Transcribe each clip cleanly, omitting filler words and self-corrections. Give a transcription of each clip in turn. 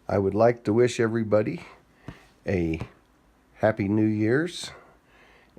I would like to wish everybody a happy New Year's,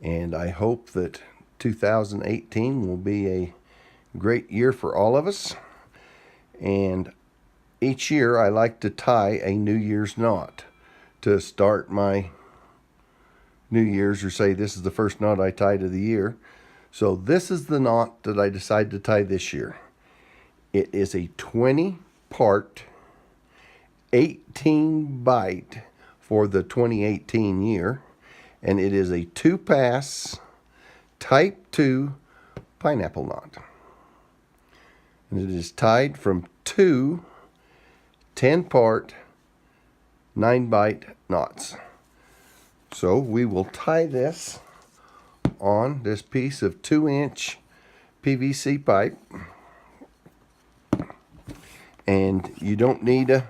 and I hope that 2018 will be a great year for all of us. And each year I like to tie a New Year's knot to start my New Year's, or say this is the first knot I tied of the year. So this is the knot that I decided to tie this year. It is a 20-part 18 bight for the 2018 year, and it is a 2-pass type 2 pineapple knot. And it is tied from 2 10-part 9-bight knots. So we will tie this on this piece of 2-inch PVC pipe, and you don't need a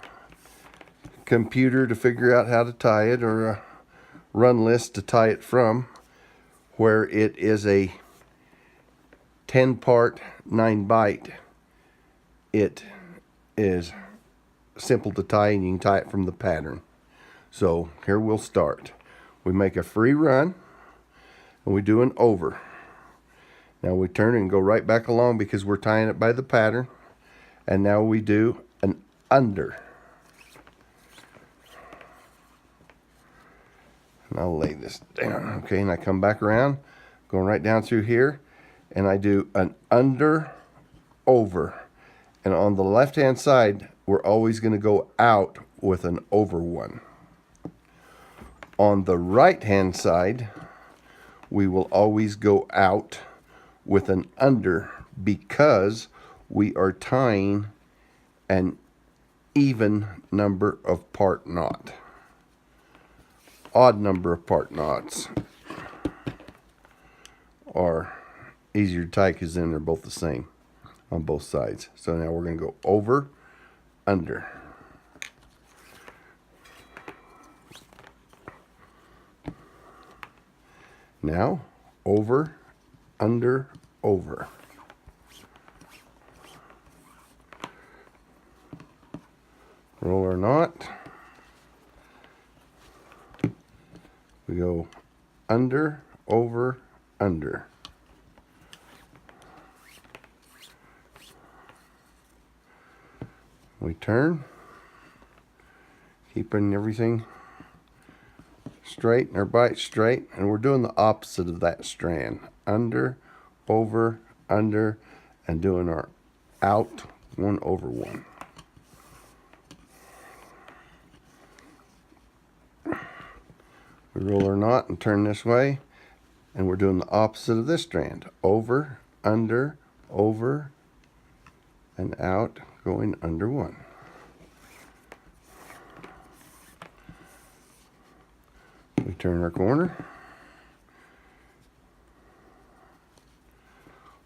computer to figure out how to tie it, or a run list to tie it from, where it is a 10-part 9-bight. It is simple to tie, and you can tie it from the pattern. So here we'll start. We make a free run, and we do an over. Now we turn and go right back along because we're tying it by the pattern. And now we do an under. And I'll lay this down. Okay, and I come back around, going right down through here, and I do an under, over. And on the left-hand side, we're always going to go out with an over one. On the right-hand side, we will always go out with an under, because we are tying an even number of part knot. Odd number of part knots are easier to tie because then they're both the same on both sides. So now we're going to go over, under. Now over, under, over. Roll our knot. We go under, over, under. We turn, keeping everything straight and our bight straight, and we're doing the opposite of that strand. Under, over, under, and doing our out, one over one. We roll our knot and turn this way, and we're doing the opposite of this strand. Over, under, over, and out, going under one. We turn our corner.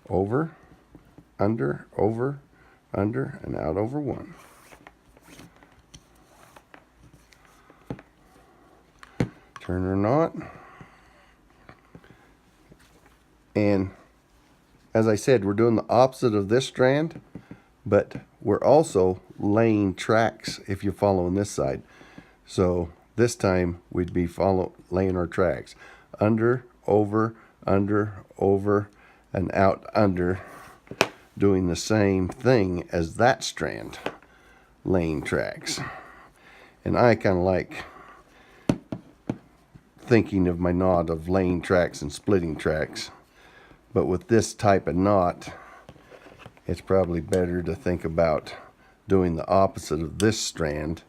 Over, under, and out over one. Turn our knot. And as I said, we're doing the opposite of this strand, but we're also laying tracks if you're following this side. So this time we'd be laying our tracks. Under, over, and out under, doing the same thing as that strand, laying tracks. And I kind of like thinking of my knot of laying tracks and splitting tracks, but with this type of knot, it's probably better to think about doing the opposite of this strand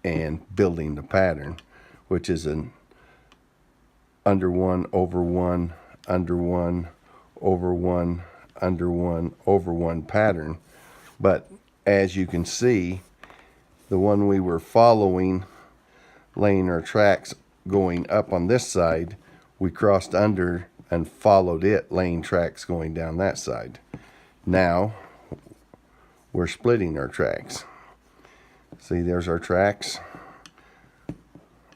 and building the pattern, which is an under one, over one, under one, over one, under one, over one pattern. But as you can see, the one we were following, laying our tracks going up on this side, we crossed under and followed it, laying tracks going down that side. Now we're splitting our tracks. See, there's our tracks.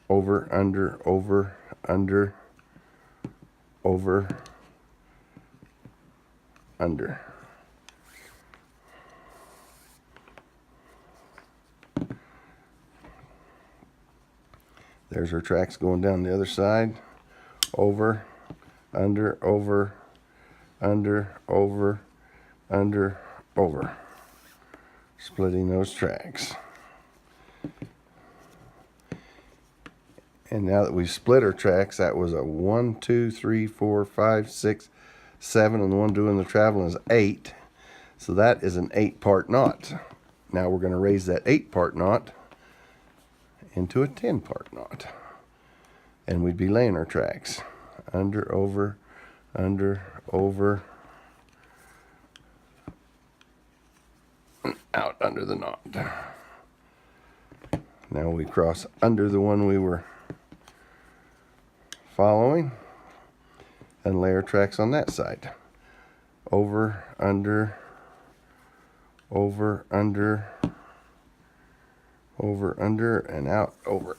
Over, under, over, under, over, under. There's our tracks going down the other side. Over, under, over, under, over, under, over. Splitting those tracks. And now that we've split our tracks, that was a 1, 2, 3, 4, 5, 6, 7, and the one doing the traveling is 8. So that is an 8-part knot. Now we're going to raise that 8-part knot into a 10-part knot. And we'd be laying our tracks. Under, over, out under the knot. Now we cross under the one we were following and lay our tracks on that side. Over, under, and out, over.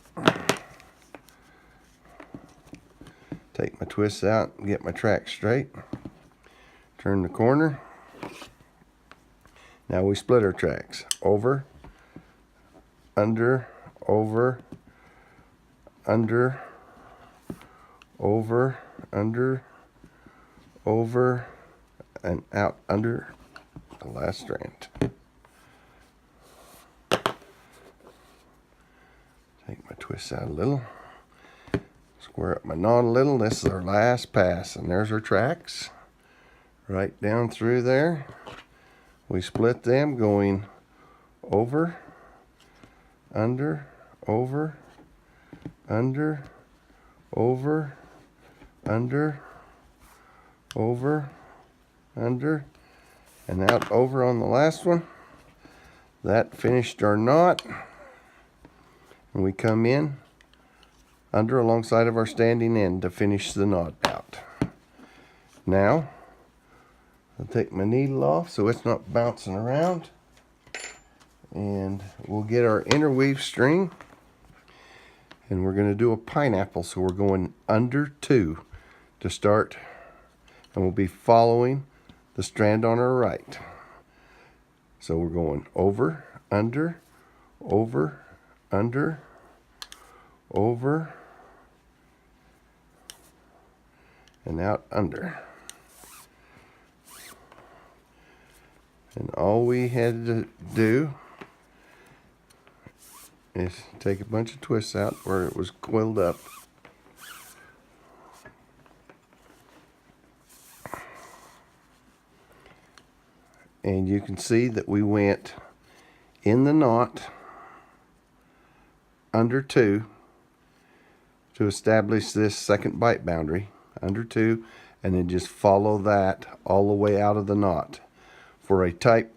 Take my twists out and get my track straight. Turn the corner. Now we split our tracks. Over, under, over, and out under the last strand. Take my twists out a little. Square up my knot a little. This is our last pass, and there's our tracks. Right down through there. We split them going over, under, over, and out over on the last one. That finished our knot. And we come in under alongside of our standing end to finish the knot out. Now, I'll take my needle off so it's not bouncing around. And we'll get our interweave string. And we're going to do a pineapple, so we're going under 2 to start. And we'll be following the strand on our right. So we're going over, under, and out under. And all we had to do is take a bunch of twists out where it was coiled up. And you can see that we went in the knot under 2 to establish this second bite boundary, under 2, and then just follow that all the way out of the knot. For a type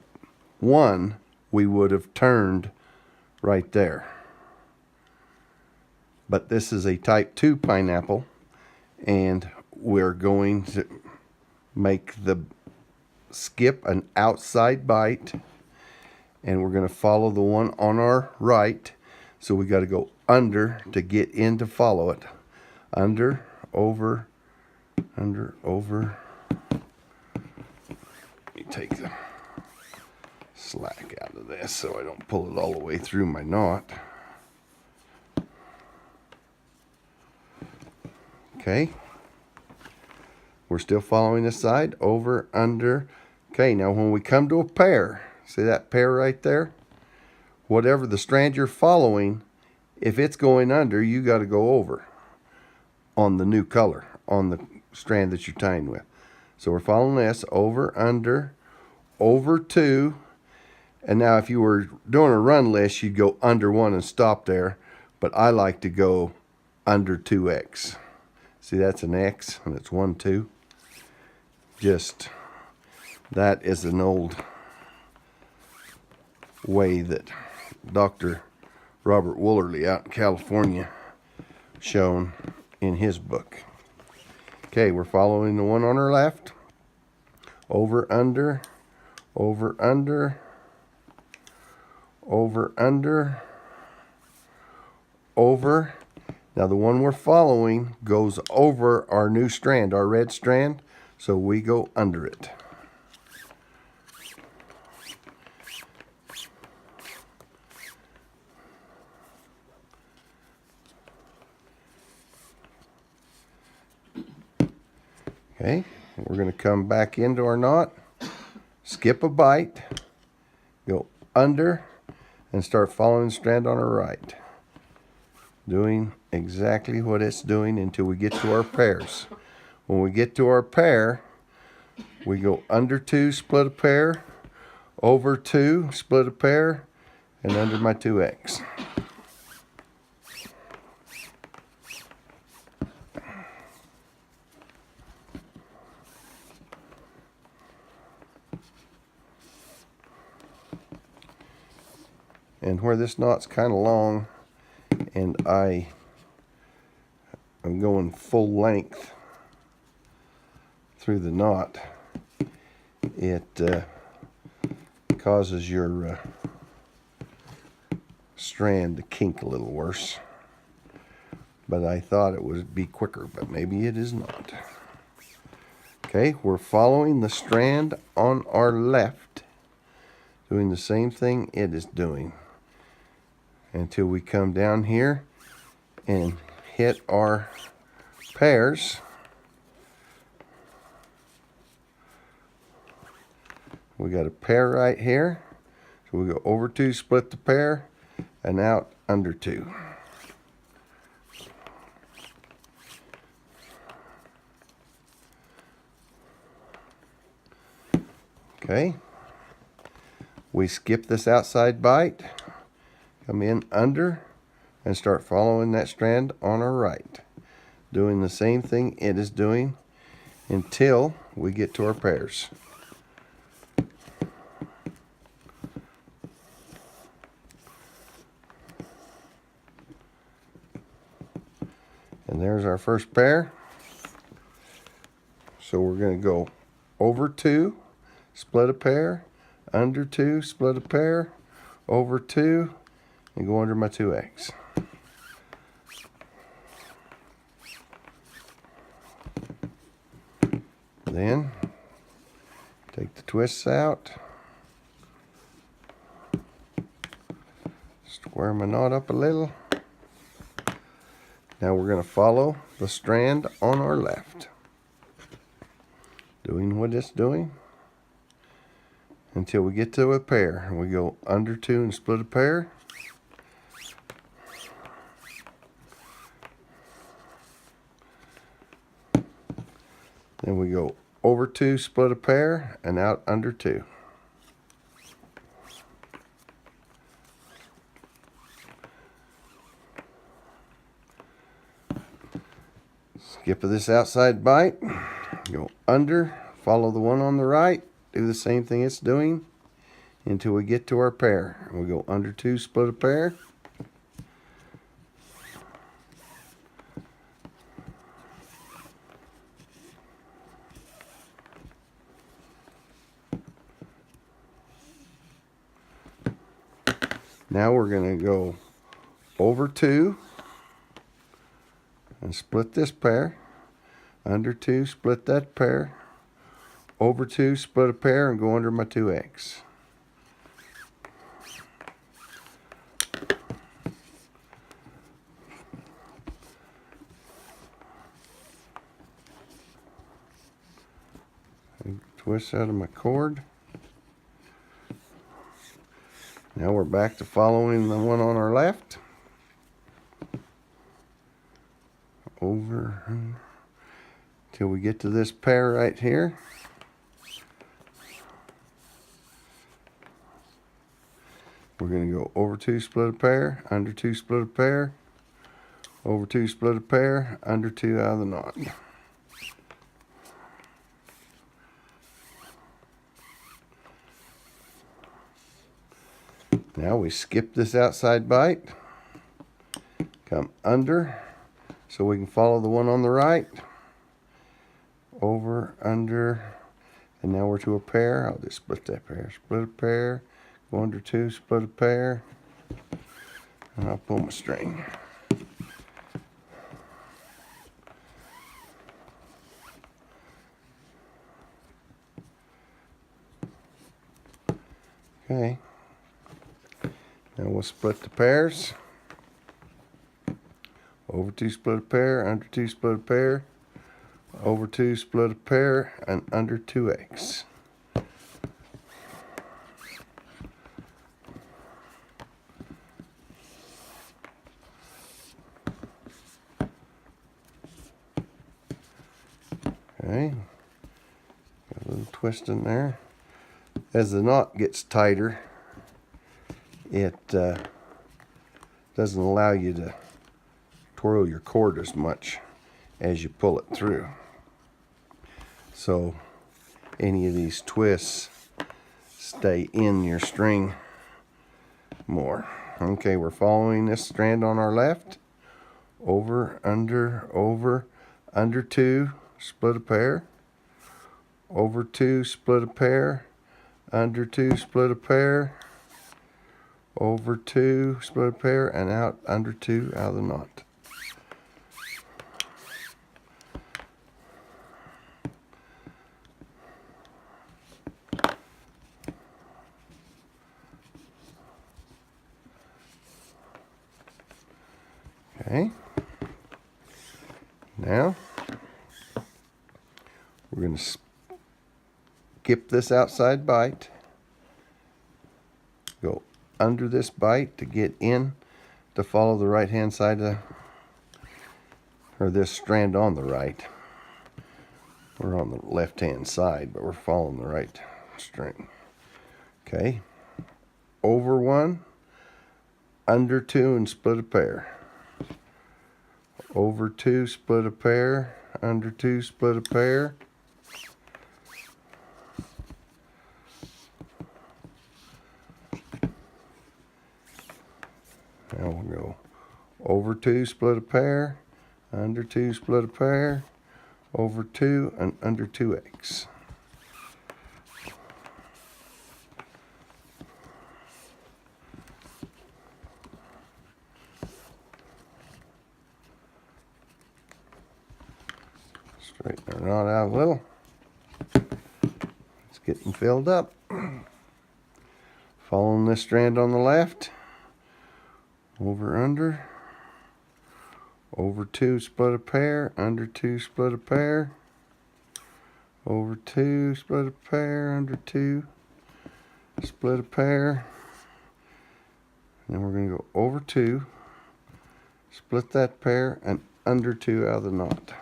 1, we would have turned right there. But this is a type 2 pineapple, and we're going to make the skip an outside bite, and we're going to follow the one on our right. So we got to go under to get in to follow it. Under, over. Let me take the slack out of this so I don't pull it all the way through my knot. Okay. We're still following this side. Over, under. Okay, now when we come to a pair, see that pair right there? Whatever the strand you're following, if it's going under, you got to go over on the new color, on the strand that you're tying with. So we're following this, over, under, over 2. And now if you were doing a run list, you'd go under 1 and stop there. But I like to go under 2x. See, that's an X, and it's 1, 2. Just, that is an old way that Dr. Robert Woolerly out in California shown in his book. Okay, we're following the one on our left. Over, under, over, under, over, under, over. Now the one we're following goes over our new strand, our red strand, so we go under it. Okay, we're going to come back into our knot, skip a bight, go under, and start following the strand on our right, doing exactly what it's doing until we get to our pairs. When we get to our pair, we go under 2, split a pair, over 2, split a pair, and under my 2X. And where this knot's kind of long and I'm going full length through the knot, it causes your strand to kink a little worse. But I thought it would be quicker, but maybe it is not. Okay, we're following the strand on our left, doing the same thing it is doing until we come down here and hit our pairs. We got a pair right here, so we go over 2, split the pair, and out under 2. Okay, we skip this outside bight, come in under, and start following that strand on our right, doing the same thing it is doing until we get to our pairs. And there's our first pair. So we're going to go over 2, split a pair, under 2, split a pair, over 2, and go under my 2X. Then take the twists out, square my knot up a little. Now we're going to follow the strand on our left, doing what it's doing until we get to a pair. We go under 2 and split a pair. Then we go over 2, split a pair, and out under 2. Skip this outside bight, go under, follow the one on the right, do the same thing it's doing until we get to our pair. We go under 2, split a pair. Now we're going to go over 2 and split this pair, under 2, split that pair, over 2, split a pair, and go under my 2X. Twist out of my cord. Now we're back to following the one on our left. Over till we get to this pair right here. We're going to go over 2, split a pair, under 2, split a pair, over 2, split a pair, under 2 out of the knot. Now we skip this outside bight, come under so we can follow the one on the right, over, under, and now we're to a pair. I'll just split that pair, split a pair, go under 2, split a pair, and I'll pull my string. Okay. Now we'll split the pairs. Over 2, split a pair, under 2, split a pair, over 2, split a pair, and under 2x. Okay, got a little twist in there. As the knot gets tighter, it doesn't allow you to twirl your cord as much as you pull it through. So any of these twists stay in your string more. Okay, we're following this strand on our left. Over, under 2, split a pair. Over 2, split a pair. Under 2, split a pair. Over 2, split a pair, and out under 2 out of the knot. Okay. Now we're going to skip this outside bight. Go under this bight to get in to follow the right hand side of, or this strand on the right. We're on the left hand side, but we're following the right string. Okay, over 1, under 2, and split a pair. Over 2, split a pair. Under 2, split a pair. Now we'll go over 2, split a pair. Under 2, split a pair. Over 2 and under 2x. Straighten our knot out a little. It's getting filled up. Following this strand on the left. Over, under. Over 2, split a pair. Under 2, split a pair. Over 2, split a pair. Under 2, split a pair. And then we're going to go over 2, split that pair, and under 2 out of the knot.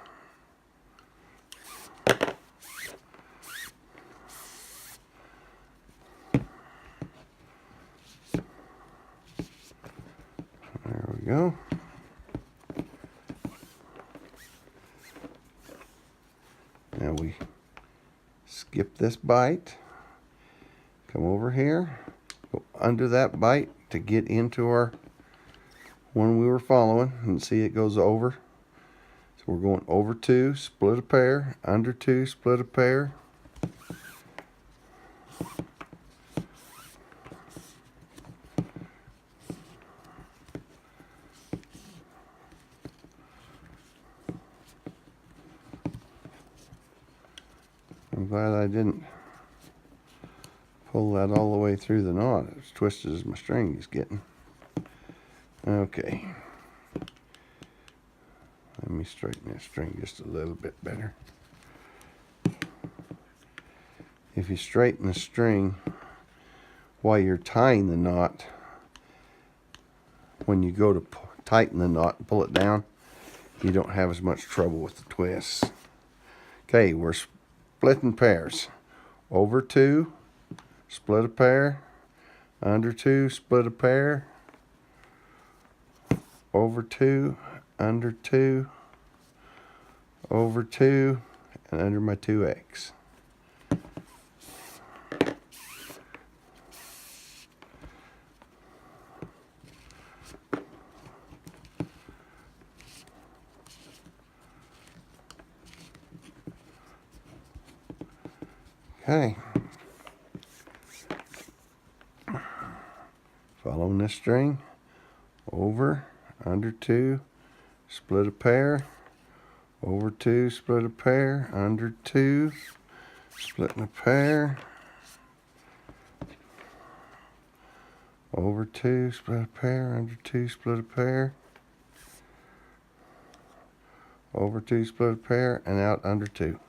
There we go. Now we skip this bight, come over here, go under that bight to get into our one we were following, and see it goes over. So we're going over 2, split a pair, under 2, split a pair. I'm glad I didn't pull that all the way through the knot. It's twisted as my string is getting. Okay. Let me straighten this string just a little bit better. If you straighten the string while you're tying the knot, when you go to tighten the knot and pull it down, you don't have as much trouble with the twists. Okay, we're splitting pairs. Over 2, split a pair. Under 2, split a pair. Over 2, under 2, over 2, and under my 2x. Okay. Following this string, over, under 2, split a pair, over 2, split a pair, under 2, splitting a pair, over 2, split a pair, under 2, split a pair, over 2, split a pair, and out under 2.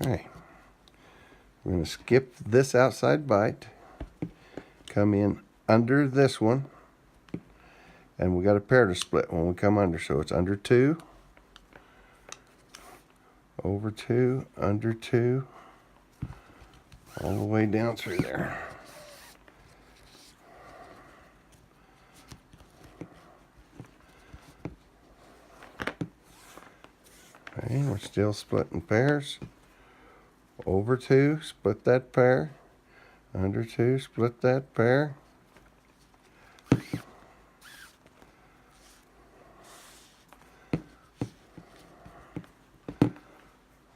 Okay, we're going to skip this outside bight, come in under this one, and we got a pair to split when we come under, so it's under 2, over 2, under 2, all the way down through there. Okay, we're still splitting pairs. Over 2, split that pair. Under 2, split that pair.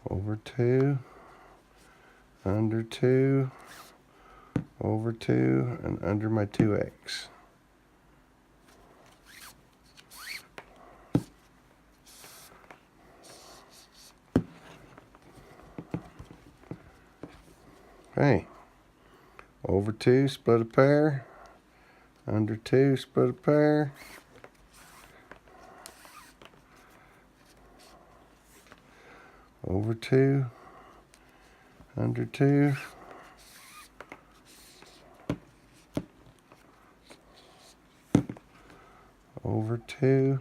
Over 2, under 2, over 2, and under my 2x. Okay, over 2, split a pair, under 2, split a pair, over 2, under 2, over 2,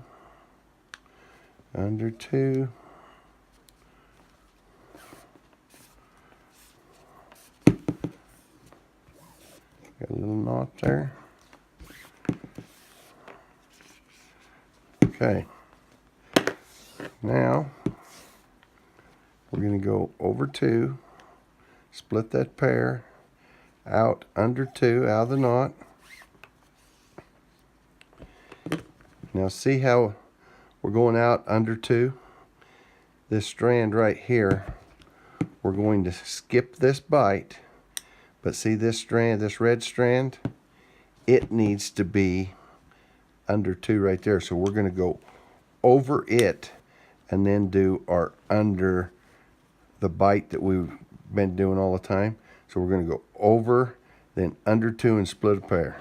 under 2, got a little knot there. Okay, now we're going to go over 2, split that pair, out under 2, out of the knot. Now see how we're going out under 2? This strand right here, we're going to skip this bight, but see this strand, this red strand, it needs to be under 2 right there. So we're going to go over it and then do our under the bight that we've been doing all the time. So we're going to go over, then under 2 and split a pair.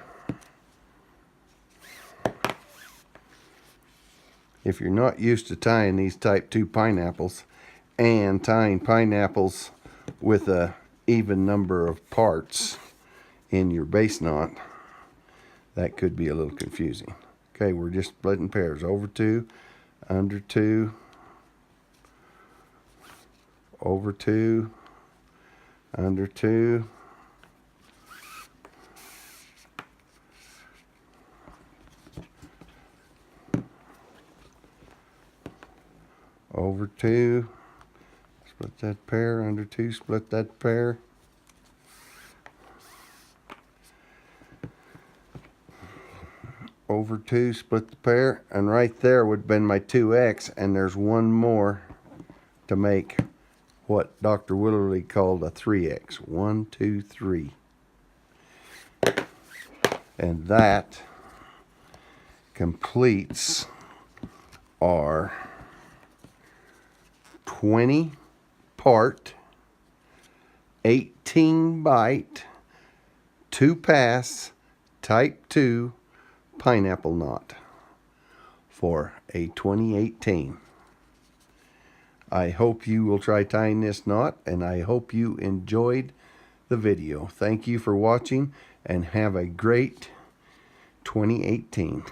If you're not used to tying these type 2 pineapples and tying pineapples with a even number of parts in your base knot, that could be a little confusing. Okay, we're just splitting pairs. Over 2, under 2, over 2, under 2, over 2, split that pair, under 2, split that pair, over 2, split the pair, and right there would have been my 2x, and there's one more to make what Dr. Willerly called a 3x. 1, 2, 3. And that completes our 20 part, 18 bight, 2 pass, type 2 pineapple knot for a 2018. I hope you will try tying this knot, and I hope you enjoyed the video. Thank you for watching, and have a great 2018.